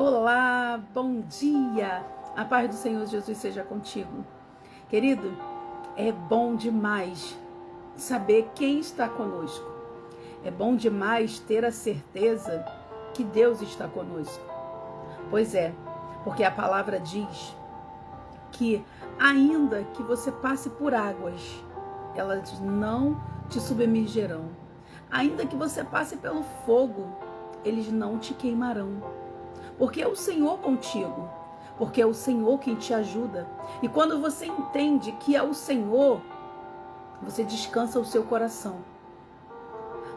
Olá, bom dia! A paz do Senhor Jesus seja contigo. Querido, é bom demais saber quem está conosco. É bom demais ter a certeza que Deus está conosco. Pois é, porque a palavra diz que ainda que você passe por águas, elas não te submergerão. Ainda que você passe pelo fogo, eles não te queimarão. Porque é o Senhor contigo, porque é o Senhor quem te ajuda. E quando você entende que é o Senhor, você descansa o seu coração.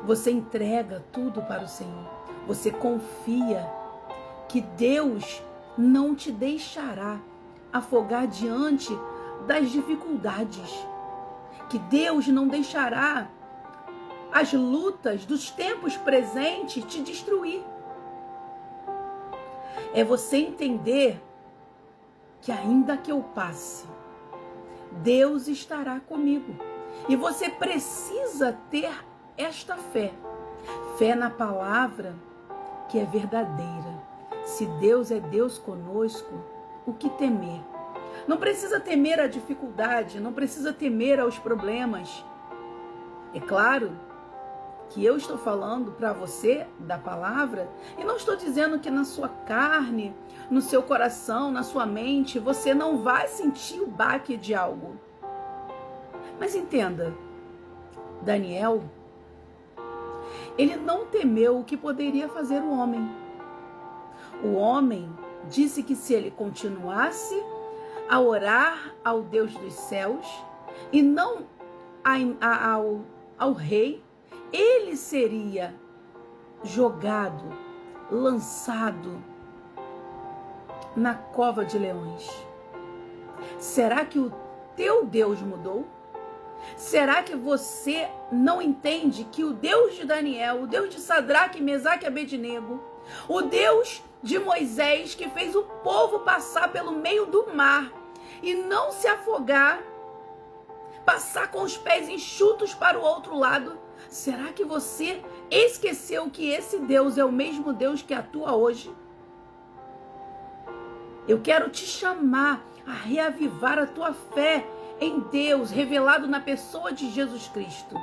Você entrega tudo para o Senhor. Você confia que Deus não te deixará afogar diante das dificuldades. Que Deus não deixará as lutas dos tempos presentes te destruir. É você entender que ainda que eu passe, Deus estará comigo. E você precisa ter esta fé. Fé na palavra que é verdadeira. Se Deus é Deus conosco, o que temer? Não precisa temer a dificuldade, não precisa temer aos problemas. É claro que eu estou falando para você da palavra, e não estou dizendo que na sua carne, no seu coração, na sua mente, você não vai sentir o baque de algo. Mas entenda, Daniel, ele não temeu o que poderia fazer o homem. O homem disse que se ele continuasse a orar ao Deus dos céus e não ao rei, ele seria jogado, lançado na cova de leões. Será que o teu Deus mudou? Será que você não entende que o Deus de Daniel, o Deus de Sadraque, Mesaque e Abednego, o Deus de Moisés, que fez o povo passar pelo meio do mar e não se afogar, passar com os pés enxutos para o outro lado, será que você esqueceu que esse Deus é o mesmo Deus que atua hoje? Eu quero te chamar a reavivar a tua fé em Deus, revelado na pessoa de Jesus Cristo.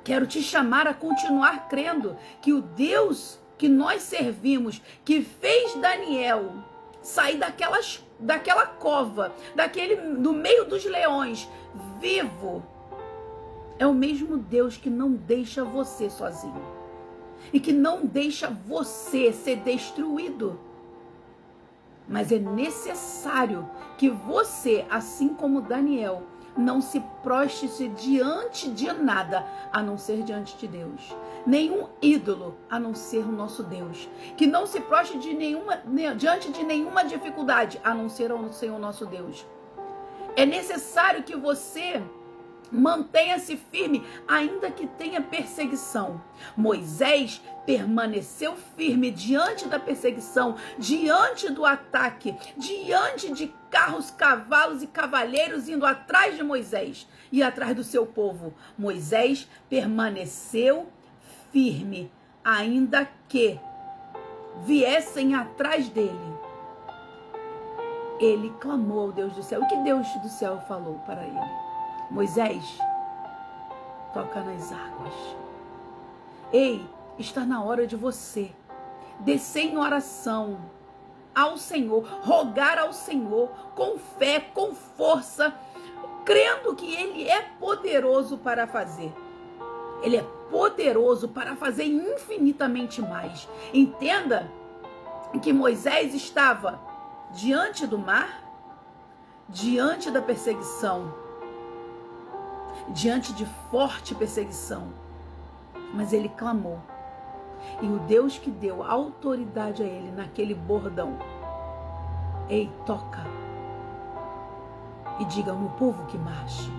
Quero te chamar a continuar crendo que o Deus que nós servimos, que fez Daniel sair daquela cova, do meio dos leões, vivo, é o mesmo Deus que não deixa você sozinho e que não deixa você ser destruído. Mas é necessário que você, assim como Daniel, não se prostre diante de nada, a não ser diante de Deus. Nenhum ídolo, a não ser o nosso Deus. Que não se prostre diante de nenhuma dificuldade, a não ser o Senhor nosso Deus. É necessário que você mantenha-se firme, ainda que tenha perseguição. Moisés permaneceu firme diante da perseguição, diante do ataque, diante de carros, cavalos e cavaleiros indo atrás de Moisés e atrás do seu povo. Moisés permaneceu firme, ainda que viessem atrás dele. Ele clamou ao Deus do céu. O que Deus do céu falou para ele? Moisés, toca nas águas. Ei, está na hora de você descer em oração ao Senhor, rogar ao Senhor com fé, com força, crendo que Ele é poderoso para fazer. Ele é poderoso para fazer infinitamente mais. Entenda que Moisés estava diante do mar, diante da perseguição, diante de forte perseguição, mas ele clamou, e o Deus que deu autoridade a ele naquele bordão: ei, toca e diga ao meu povo que marche.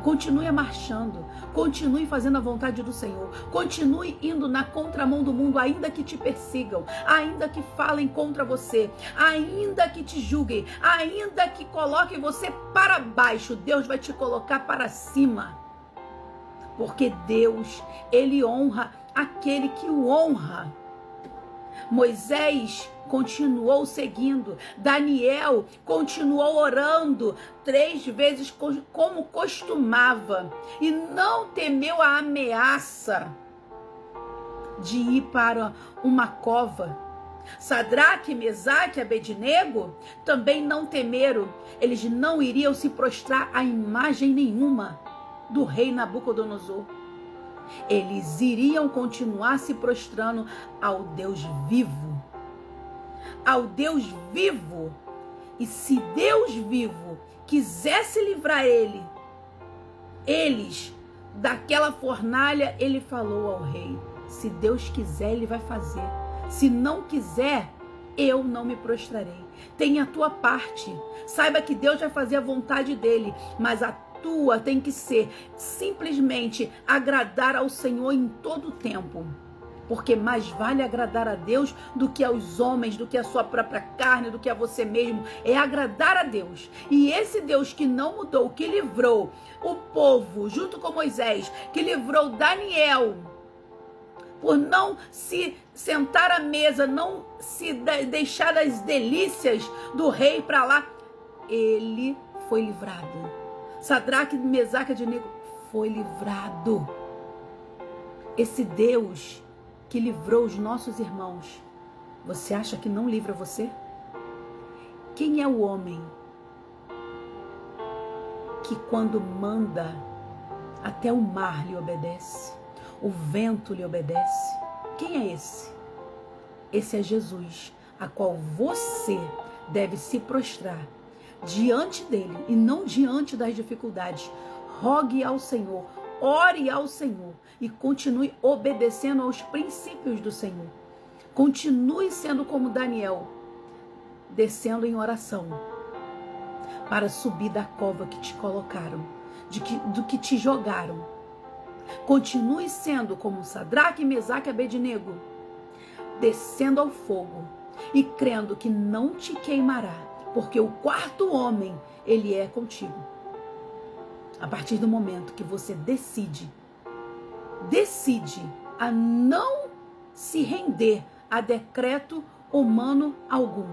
Continue marchando, continue fazendo a vontade do Senhor, continue indo na contramão do mundo, ainda que te persigam, ainda que falem contra você, ainda que te julguem, ainda que coloquem você para baixo, Deus vai te colocar para cima, porque Deus, Ele honra aquele que o honra. Moisés continuou seguindo, Daniel continuou orando 3 vezes como costumava e não temeu a ameaça de ir para uma cova. Sadraque, Mesaque e Abednego também não temeram. Eles não iriam se prostrar a imagem nenhuma do rei Nabucodonosor. Eles iriam continuar se prostrando ao Deus vivo. Ao Deus vivo. E se Deus vivo quisesse livrar eles daquela fornalha, ele falou ao rei: se Deus quiser, ele vai fazer. Se não quiser, eu não me prostrarei. Tenha a tua parte. Saiba que Deus vai fazer a vontade dele, mas a tua tem que ser simplesmente agradar ao Senhor em todo o tempo. Porque mais vale agradar a Deus do que aos homens, do que a sua própria carne, do que a você mesmo. É agradar a Deus. E esse Deus que não mudou, que livrou o povo, junto com Moisés, que livrou Daniel, por não se sentar à mesa, não se deixar das delícias do rei para lá, ele foi livrado. Sadraque, Mesaque e Abednego foi livrado. Esse Deus que livrou os nossos irmãos, você acha que não livra você? Quem é o homem que quando manda, até o mar lhe obedece? O vento lhe obedece? Quem é esse? Esse é Jesus, a qual você deve se prostrar diante dele e não diante das dificuldades. Rogue ao Senhor, ore ao Senhor e continue obedecendo aos princípios do Senhor. Continue sendo como Daniel, descendo em oração para subir da cova que te colocaram, do que te jogaram. Continue sendo como Sadraque, Mesaque e Abednego, descendo ao fogo e crendo que não te queimará, porque o quarto homem, ele é contigo. A partir do momento que você decide a não se render a decreto humano algum,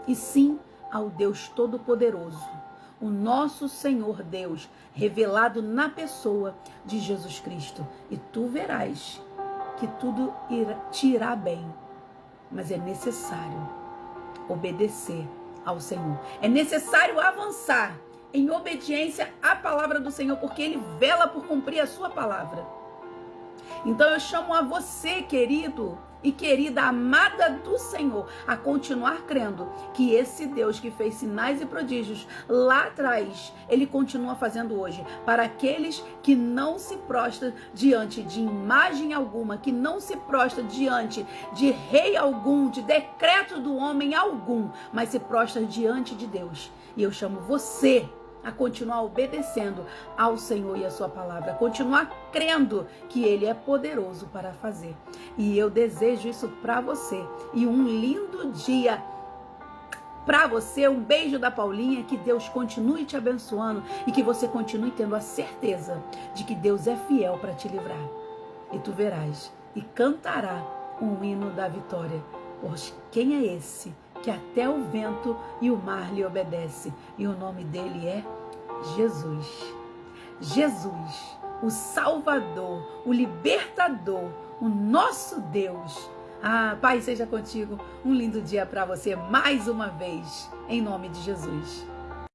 e sim ao Deus Todo-Poderoso, o nosso Senhor Deus, revelado na pessoa de Jesus Cristo. E tu verás que tudo te irá bem. Mas é necessário obedecer ao Senhor. É necessário avançar em obediência à palavra do Senhor, porque Ele vela por cumprir a sua palavra. Então eu chamo a você, querido e querida, amada do Senhor, a continuar crendo que esse Deus que fez sinais e prodígios lá atrás, Ele continua fazendo hoje, para aqueles que não se prostram diante de imagem alguma, que não se prostram diante de rei algum, de decreto do homem algum, mas se prostram diante de Deus. E eu chamo você a continuar obedecendo ao Senhor e a sua palavra, a continuar crendo que Ele é poderoso para fazer. E eu desejo isso para você. E um lindo dia para você. Um beijo da Paulinha. Que Deus continue te abençoando e que você continue tendo a certeza de que Deus é fiel para te livrar. E tu verás e cantará um hino da vitória. Pois quem é esse que até o vento e o mar lhe obedece? E o nome dele é Jesus. Jesus, o Salvador, o Libertador, o nosso Deus. Pai, seja contigo. Um lindo dia para você mais uma vez, em nome de Jesus.